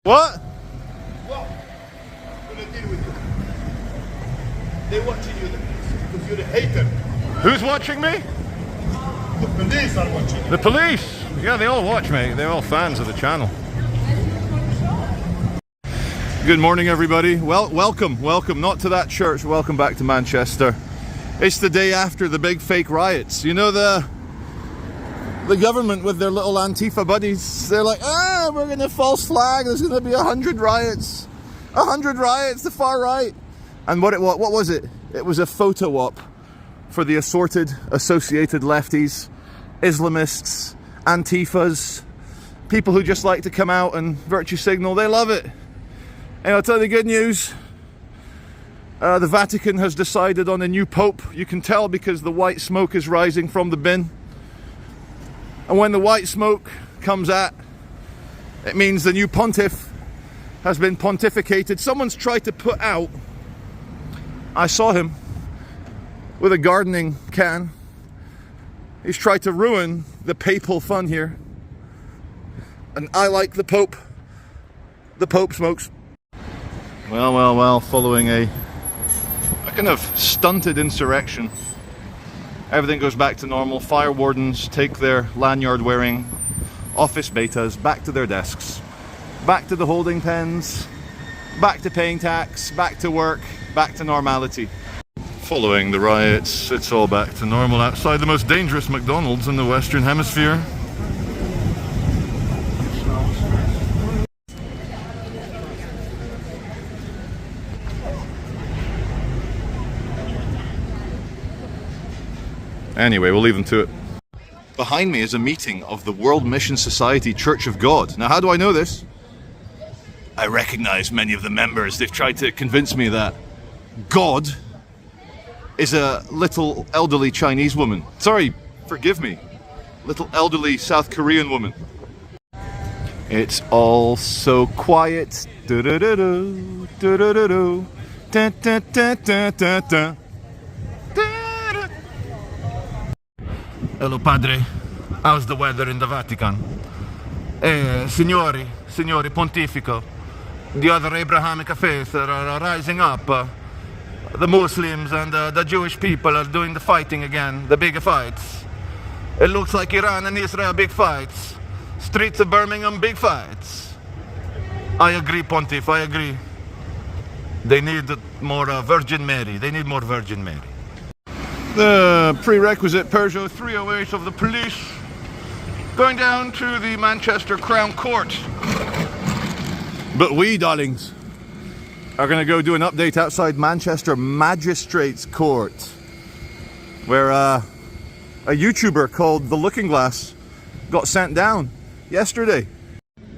What? Well, I'm gonna deal with you. They're watching you, the police, because you're a hater. Who's watching me? The police are watching you. The police. Yeah, they all watch me. They're all fans of the channel. Good morning, everybody. Well, welcome. Not to that church. Welcome back to Manchester. It's the day after the big fake riots. You know, the government with their little Antifa buddies. They're like, we're going to false flag. There's going to be 100 riots. 100 riots, the far right. And what was it? It was a photo op for the assorted, associated lefties, Islamists, Antifas, people who just like to come out and virtue signal. They love it. And I'll tell you the good news. The Vatican has decided on a new pope. You can tell because the white smoke is rising from the bin. And when the white smoke comes out, it means the new pontiff has been pontificated. Someone's tried to put out, I saw him with a gardening can. He's tried to ruin the papal fun here. And I like the Pope. The Pope smokes. Well, following a kind of stunted insurrection, everything goes back to normal. Fire wardens take their lanyard wearing office betas back to their desks, back to the holding pens, back to paying tax, back to work, back to normality. Following the riots, it's all back to normal outside the most dangerous McDonald's in the Western Hemisphere. Anyway, we'll leave them to it. Behind me is a meeting of the World Mission Society Church of God. Now, how do I know this? I recognize many of the members. They've tried to convince me that God is a little elderly Chinese woman. Sorry, forgive me. Little elderly South Korean woman. It's all so quiet. Do-do-do-do, do-do-do-do, da-da-da-da-da-da. Hello, Padre. How's the weather in the Vatican? Signori Pontifico, the other Abrahamic faith are rising up. The Muslims and the Jewish people are doing the fighting again, the big fights. It looks like Iran and Israel, big fights. Streets of Birmingham, big fights. I agree, Pontiff, I agree. They need more Virgin Mary. They need more Virgin Mary. The prerequisite Peugeot 308 of the police going down to the Manchester Crown Court. But we, darlings, are going to go do an update outside Manchester Magistrates Court, where a YouTuber called The Looking Glass got sent down yesterday.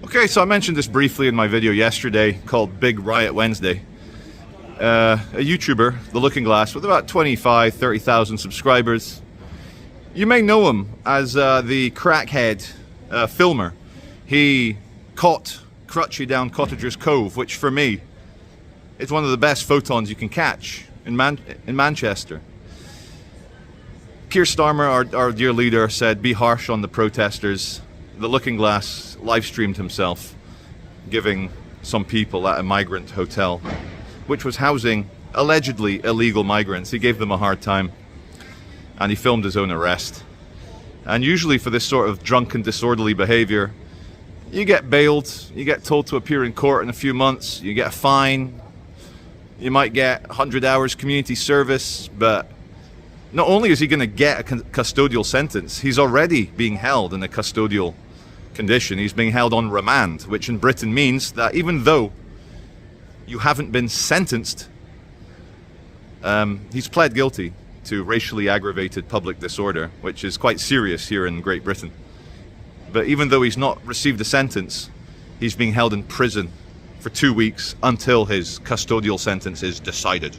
Okay, so I mentioned this briefly in my video yesterday called Big Riot Wednesday. A YouTuber, The Looking Glass, with about 30,000 subscribers. You may know him as the crackhead filmer. He caught Crutchy down Cottagers Cove, which for me is one of the best photons you can catch in Manchester. Keir Starmer, our dear leader, said be harsh on the protesters. The Looking Glass live streamed himself giving some people at a migrant hotel, which was housing allegedly illegal migrants. He gave them a hard time, and he filmed his own arrest. And usually for this sort of drunken, disorderly behavior, you get bailed, you get told to appear in court in a few months, you get a fine, you might get 100 hours community service, but not only is he going to get a custodial sentence, he's already being held in a custodial condition. He's being held on remand, which in Britain means that even though you haven't been sentenced, he's pled guilty to racially aggravated public disorder, which is quite serious here in Great Britain. But even though he's not received a sentence, he's being held in prison for 2 weeks until his custodial sentence is decided.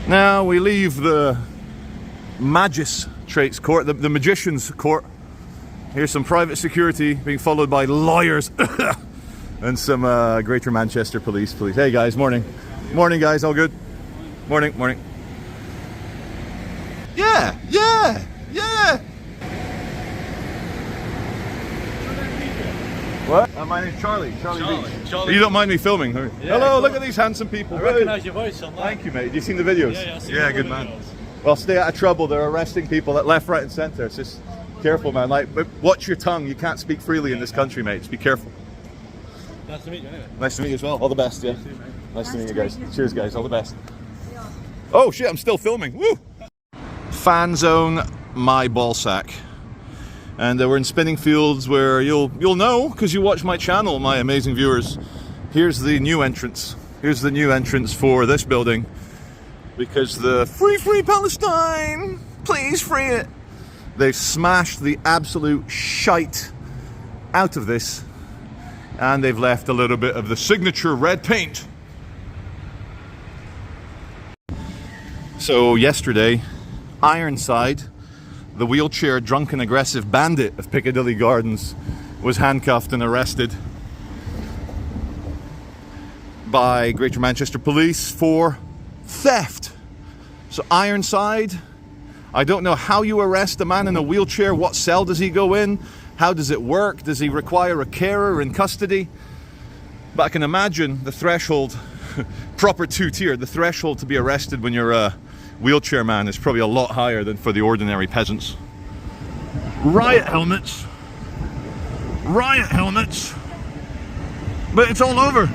Now we leave the Magistrates Court, the Magician's Court. Here's some private security being followed by lawyers and some Greater Manchester Police. Hey guys, morning. Morning guys, all good? Morning. Yeah. What? My name's Charlie. Charlie Beach. Charlie. You don't mind me filming? Yeah, hello, look at these handsome people. I recognise your voice on that. Thank you, mate. Have you seen the videos? Yeah, I've seen yeah, all good the man. videos. Well, stay out of trouble. They're arresting people at left, right, and centre. It's just careful, man. Like, watch your tongue. You can't speak freely in this country, mate. Just be careful. Nice to meet you, anyway. Nice to meet you as well. All the best, yeah. Nice to meet you guys. Cheers, guys. All the best. Oh shit! I'm still filming. Woo! Fan zone, my ballsack. And we're in spinning fields where you'll know because you watch my channel, my amazing viewers. Here's the new entrance. Here's the new entrance for this building because the free Palestine, please free it. They've smashed the absolute shite out of this, and they've left a little bit of the signature red paint. So yesterday, Ironside, the wheelchair drunken aggressive bandit of Piccadilly Gardens, was handcuffed and arrested by Greater Manchester Police for theft. So Ironside, I don't know how you arrest a man in a wheelchair. What cell does he go in? How does it work? Does he require a carer in custody? But I can imagine the threshold, proper two-tier, the threshold to be arrested when you're a wheelchair man is probably a lot higher than for the ordinary peasants. Riot helmets. Riot helmets. But it's all over.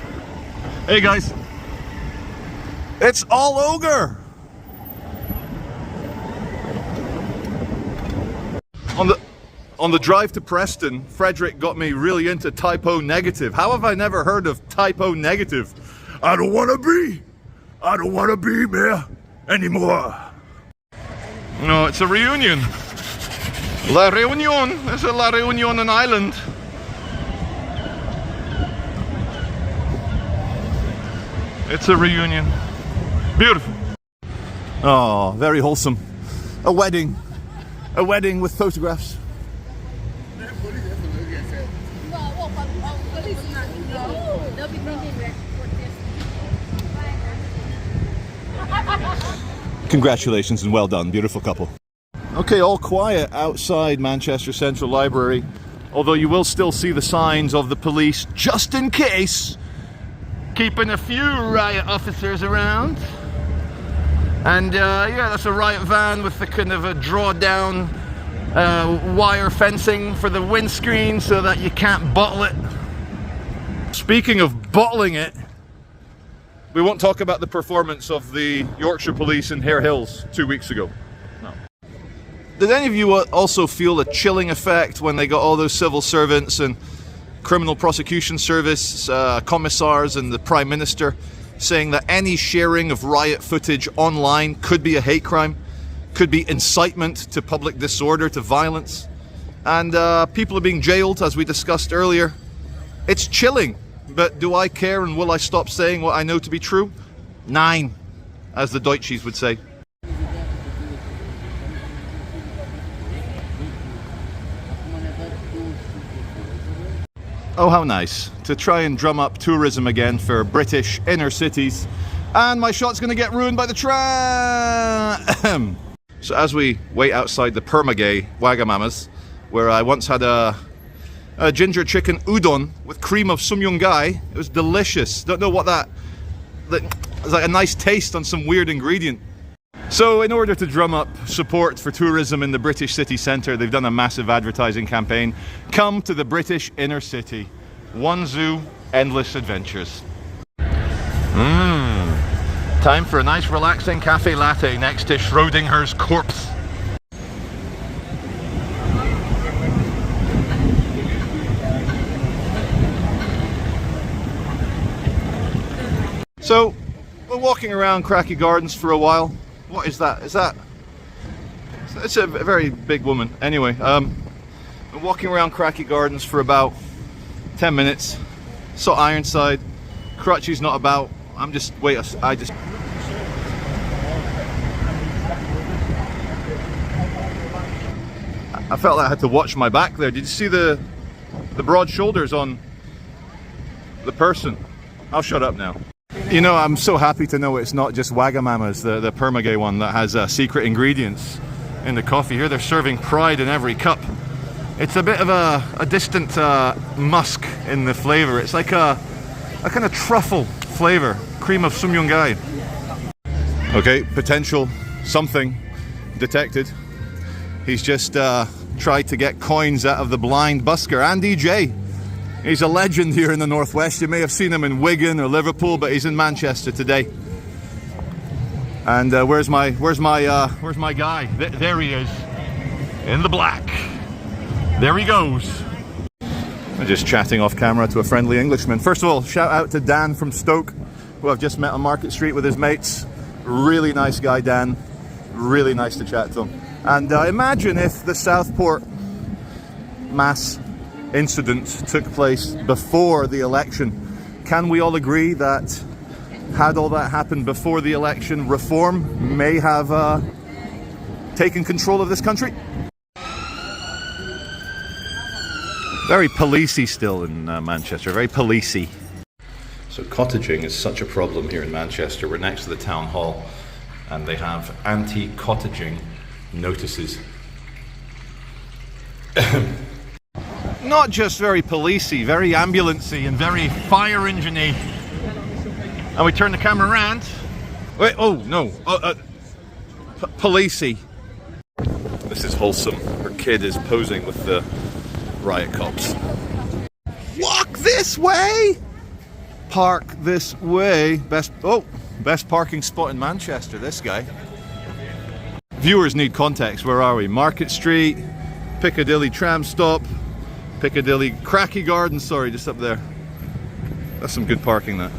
Hey guys. It's all over. On the drive to Preston, Frederick got me really into typo negative. How have I never heard of typo negative? I don't want to be mayor anymore. No, it's a reunion. La Reunion. It's a La Reunion on Island. It's a reunion. Beautiful. Oh, very wholesome. A wedding. A wedding with photographs. Congratulations and well done, beautiful couple. Okay, all quiet outside Manchester Central Library, although you will still see the signs of the police, just in case, keeping a few riot officers around. And yeah, that's a riot van with the kind of a draw-down wire fencing for the windscreen so that you can't bottle it. Speaking of bottling it, we won't talk about the performance of the Yorkshire Police in Hare Hills 2 weeks ago. No. Did any of you also feel a chilling effect when they got all those civil servants and criminal prosecution service commissars and the Prime Minister saying that any sharing of riot footage online could be a hate crime, could be incitement to public disorder, to violence, and people are being jailed, as we discussed earlier? It's chilling. But do I care, and will I stop saying what I know to be true? Nein, as the Deutschies would say. Oh, how nice to try and drum up tourism again for British inner cities. And my shot's going to get ruined by the tram. So as we wait outside the perma-gay Wagamama's, where I once had a ginger chicken udon with cream of some young guy. It was delicious. Don't know what that it's like, a nice taste on some weird ingredient. So in order to drum up support for tourism in the British city centre, they've done a massive advertising campaign. Come to the British inner city. One zoo, endless adventures. Time for a nice relaxing cafe latte next to Schrodinger's corpse. So, we're walking around Cracky Gardens for a while. What is that? It's a very big woman. Anyway, we're walking around Cracky Gardens for about 10 minutes. Saw Ironside. Crutchy's not about. I felt like I had to watch my back there. Did you see the broad shoulders on the person? I'll shut up now. You know, I'm so happy to know it's not just Wagamama's, the perma-gay one that has secret ingredients in the coffee. Here they're serving Pride in every cup. It's a bit of a distant musk in the flavor. It's like a kind of truffle flavor, cream of sumyungai. Okay, potential something detected. He's just tried to get coins out of the blind busker, Andy J. He's a legend here in the Northwest. You may have seen him in Wigan or Liverpool, but he's in Manchester today. And where's my guy? There he is, in the black. There he goes. I'm just chatting off camera to a friendly Englishman. First of all, shout out to Dan from Stoke, who I've just met on Market Street with his mates. Really nice guy, Dan. Really nice to chat to him. And imagine if the Southport mass incident took place before the election. Can we all agree that had all that happened before the election, reform may have taken control of this country? Very policey still in Manchester, very policey. So cottaging is such a problem here in Manchester. We're next to the town hall and they have anti-cottaging notices. Not just very policey, very ambulancey and very fire engine-y. And we turn the camera around. Wait, oh no, policey. This is wholesome. Her kid is posing with the riot cops. Walk this way! Park this way. Best parking spot in Manchester, this guy. Viewers need context. Where are we? Market Street, Piccadilly tram stop, Piccadilly Cracky Garden, sorry, just up there. That's some good parking, that.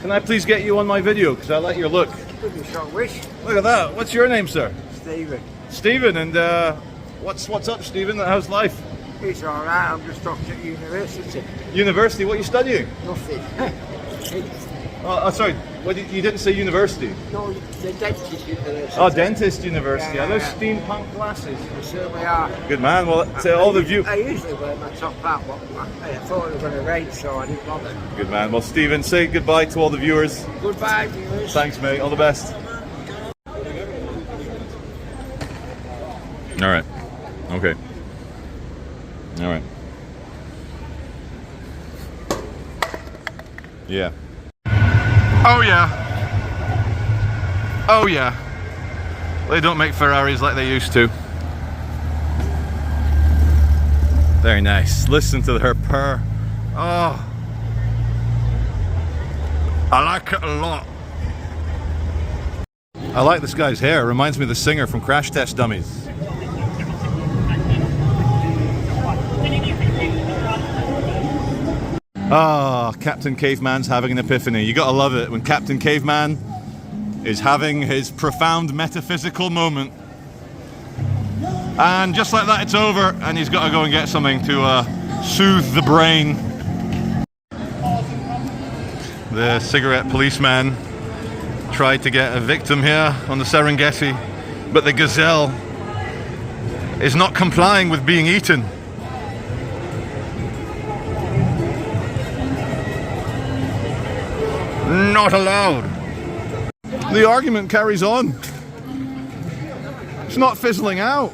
Can I please get you on my video? Because I like your look. Look at that. What's your name, sir? Stephen. Stephen, and what's up, Stephen? How's life? It's alright, I'm just off at university. University? What are you studying? Nothing. Oh, sorry, what, you didn't say university? No, the dentist university. Oh, dentist university. Yeah, Are those yeah. steampunk glasses? They certainly are. Good man. Well, to all the view. I usually wear my top hat, but I thought it was going to rain, so I didn't bother. Good man. Well, Stephen, say goodbye to all the viewers. Goodbye, viewers. Thanks, mate. All the best. All right. Okay. All right. Yeah. Oh yeah. Oh yeah. They don't make Ferraris like they used to. Very nice. Listen to her purr. Oh. I like it a lot. I like this guy's hair. It reminds me of the singer from Crash Test Dummies. Ah, Captain Caveman's having an epiphany. You gotta love it when Captain Caveman is having his profound metaphysical moment. And just like that, it's over, and he's got to go and get something to soothe the brain. The cigarette policeman tried to get a victim here on the Serengeti, but the gazelle is not complying with being eaten. Not allowed. The argument carries on. It's not fizzling out.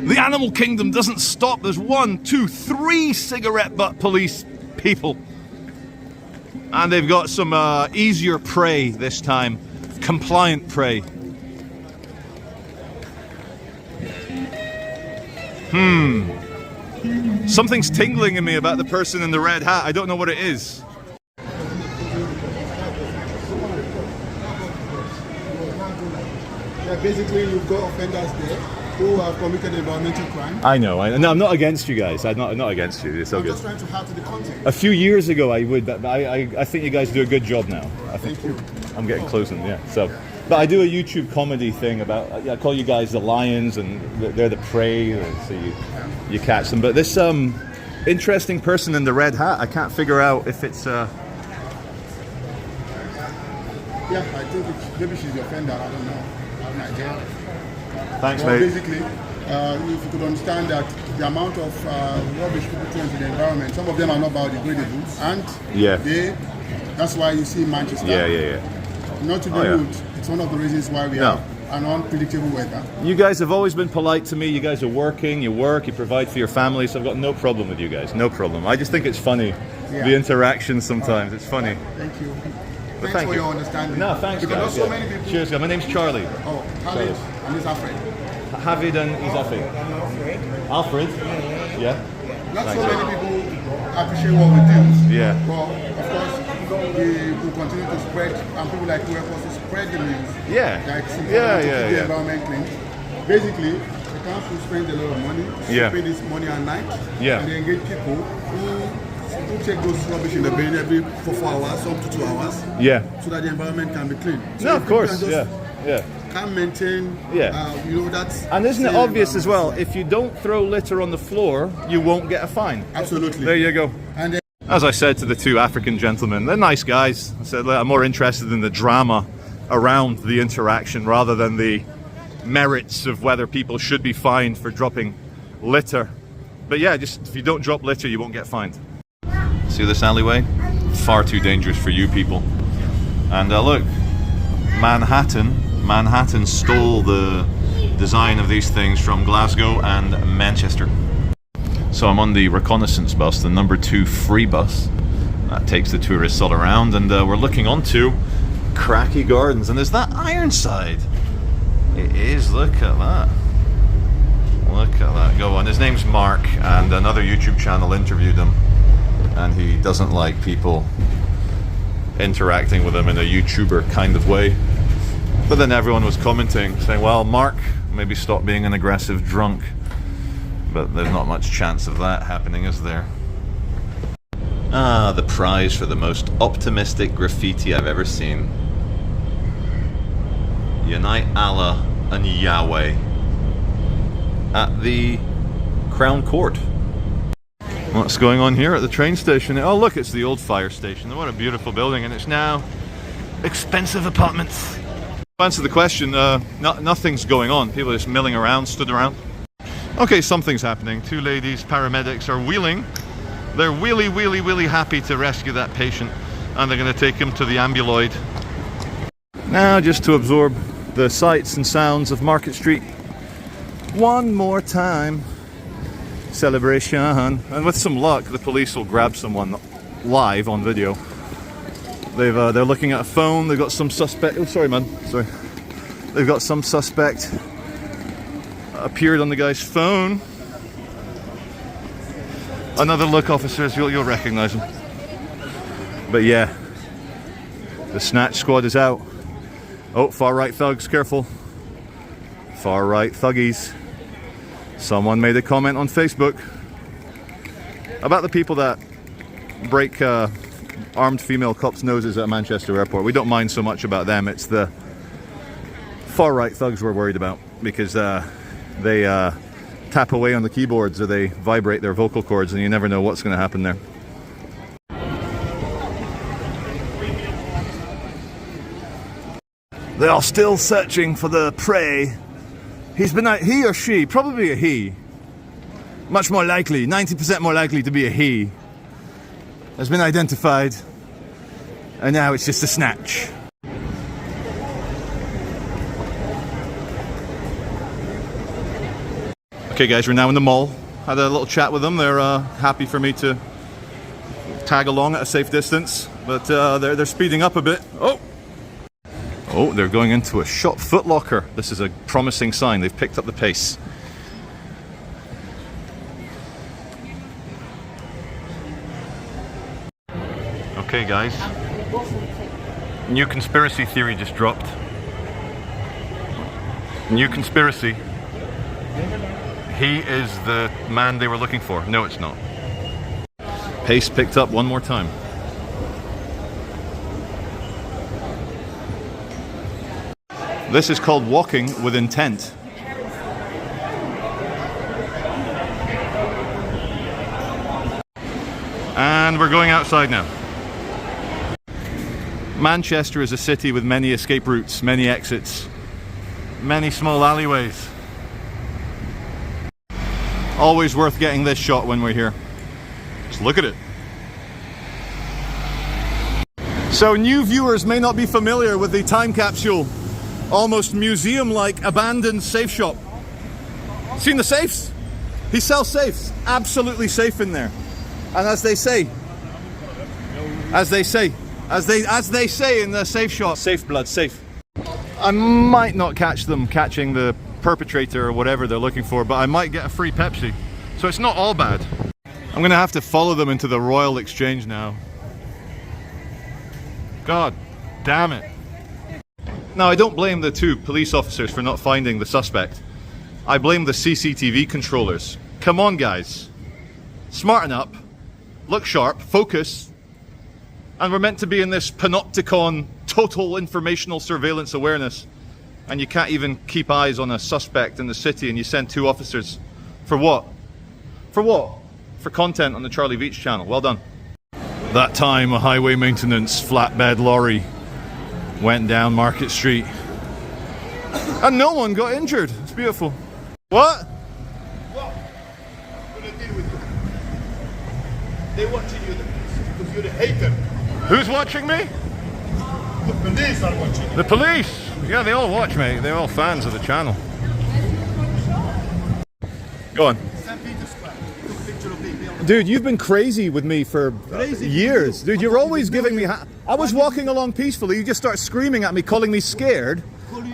The animal kingdom doesn't stop. There's 1, 2, 3 cigarette butt police people. And they've got some easier prey this time. Compliant prey. Something's tingling in me about the person in the red hat. I don't know what it is. Yeah, basically you've got offenders there who have committed environmental crime. I know. No, I'm not against you guys. I'm not against you. It's all I'm good. just trying to add to the context. A few years ago I would, but I think you guys do a good job now. I think Thank you. I'm getting close in, yeah. So, but I do a YouTube comedy thing about, I call you guys the lions and they're the prey, so you catch them. But this interesting person in the red hat, I can't figure out if it's Yeah, I think maybe she's the offender. I don't know. Nigeria. Thanks, Well, mate. basically, if you could understand that the amount of rubbish people throw into the environment, some of them are not biodegradable, and that's why you see Manchester. Yeah. Not to be rude, it's one of the reasons why we have an unpredictable weather. You guys have always been polite to me. You guys are working, you work, you provide for your families. So I've got no problem with you guys, no problem. I just think it's funny, the interaction sometimes. It's funny. Thank you. But Thanks for your understanding. No, thanks, because guys. Because so many people... Cheers, guys. My name's Charlie. Oh, Khalid, and this Alfred. Javid and Izafi. Alfred? Yeah? Not so many people appreciate what we do. Yeah. Well, of course, we will continue to spread, and people like we are supposed to spread the news. Yeah. Like, to keep the environment clean. Basically, the council spends a lot of money, spend this money at night, and they engage people who take those rubbish in the bin every 4 hours, some to 2 hours, so that the environment can be clean. So no, of course, can maintain, that's... And isn't it obvious as well, if you don't throw litter on the floor, you won't get a fine. Absolutely. There you go. And as I said to the two African gentlemen, they're nice guys. I said, I'm more interested in the drama around the interaction rather than the merits of whether people should be fined for dropping litter. But yeah, just if you don't drop litter, you won't get fined. See this alleyway? Far too dangerous for you people. And look, Manhattan stole the design of these things from Glasgow and Manchester. So I'm on the reconnaissance bus, the number 2 free bus. That takes the tourists all around, and we're looking onto Cracky Gardens. And there's that Ironside. It is, look at that. Look at that, go on. His name's Mark, and another YouTube channel interviewed him. And he doesn't like people interacting with him in a YouTuber kind of way. But then everyone was commenting, saying, well, Mark, maybe stop being an aggressive drunk. But there's not much chance of that happening, is there? Ah, the prize for the most optimistic graffiti I've ever seen. Unite Allah and Yahweh at the Crown Court. What's going on here at the train station? Oh look, it's the old fire station. What a beautiful building, and it's now expensive apartments. To answer the question, nothing's going on. People are just milling around, stood around. Okay, something's happening. 2 ladies, paramedics, are wheeling. They're really happy to rescue that patient, and they're going to take him to the ambuloid. Now, just to absorb the sights and sounds of Market Street one more time. Celebration, and with some luck, the police will grab someone live on video. They're looking at a phone. They've got some suspect. Oh, sorry, man. Sorry. They've got some suspect appeared on the guy's phone. Another look, officers. You'll recognize him. But yeah, the snatch squad is out. Oh, far right thugs, careful. Far right thuggies. Someone made a comment on Facebook about the people that break armed female cops' noses at Manchester Airport. We don't mind so much about them. It's the far right thugs we're worried about, because they tap away on the keyboards or they vibrate their vocal cords, and you never know what's going to happen there. They are still searching for the prey. He or she, probably a he. Much more likely, 90% more likely to be a he. Has been identified. And now it's just a snatch. Okay guys, we're now in the mall. Had a little chat with them. They're happy for me to tag along at a safe distance. But they're speeding up a bit. Oh, they're going into a shop, Foot Locker. This is a promising sign. They've picked up the pace. Okay, guys. New conspiracy theory just dropped. New conspiracy. He is the man they were looking for. No, it's not. Pace picked up one more time. This is called walking with intent. And we're going outside now. Manchester is a city with many escape routes, many exits, many small alleyways. Always worth getting this shot when we're here. Just look at it. So new viewers may not be familiar with the time capsule, almost museum-like abandoned safe shop. Seen the safes? He sells safes. Absolutely safe in there. And as they say in the safe shop, safe blood, safe. I might not catch them catching the perpetrator or whatever they're looking for, but I might get a free Pepsi. So it's not all bad. I'm gonna have to follow them into the Royal Exchange now. God damn it. Now, I don't blame the two police officers for not finding the suspect. I blame the CCTV controllers. Come on, guys. Smarten up, look sharp, focus. And we're meant to be in this panopticon, total informational surveillance awareness. And you can't even keep eyes on a suspect in the city, and you send two officers. For what? For what? For content on the Charlie Veitch channel. Well done. That time a highway maintenance flatbed lorry went down Market Street. And no one got injured. It's beautiful. What? Well, I'm gonna deal with you. They're watching you, because you're the hater. Who's watching me? The police are watching you. The police! Yeah, they all watch me. They're all fans of the channel. Go on. Dude, you've been crazy with me for years. Dude, you're always giving me... I was walking along peacefully, you just start screaming at me, calling me scared.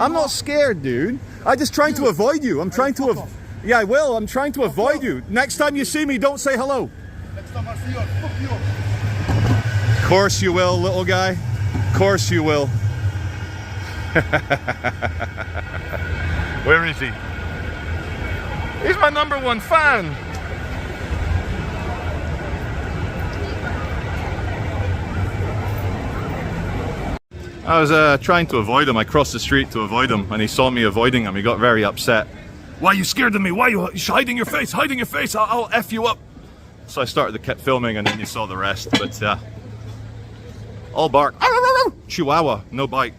I'm not scared, dude. I'm just trying to avoid you. I'm trying to... Yeah, I will. I'm trying to avoid you. Next time you see me, don't say hello. Next time I see you, I'll fuck you up. Of course you will, little guy. Of course you will. Where is he? He's my #1 fan. I was trying to avoid him. I crossed the street to avoid him, and he saw me avoiding him. He got very upset. Why are you scared of me? Why are you hiding your face? Hiding your face? I'll F you up. So I kept filming, and then you saw the rest. But all bark. Chihuahua, no bite.